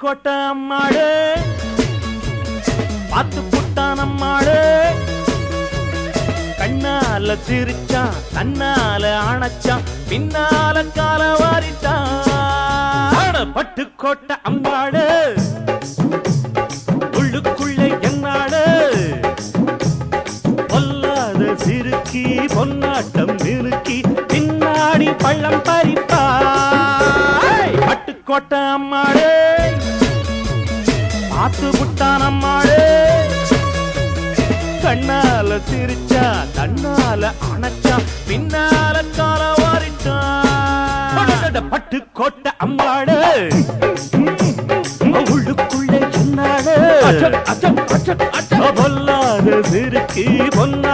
பட்டுக்கோட்டை அம்மாளே பாத்து புட்டான் அம்மாளே கண்ணால சிரிச்சான் தன்னால அணைச்சான் பின்னால கால வாரிட்டான் பட்டுக்கோட்டை அம்மாளே உள்ளுக்குள்ளே என்னாளே பொல்லாத சிறுக்கி பொன்னாட்டம் நிறுக்கி பின்னாடி பள்ளம் பறிப்பா பட்டுக்கோட்டை அம்மாளே பாத்து புட்டான் அம்மாளே கண்ணால சிரிச்சா தன்னால அணைச்சா பின்னால கால வாரிட்டான் பட்டுக்கோட்டை அம்மாளே உள்ளுக்குள்ளே என்னாளே பொல்லாத சிறுக்கி பொன்னா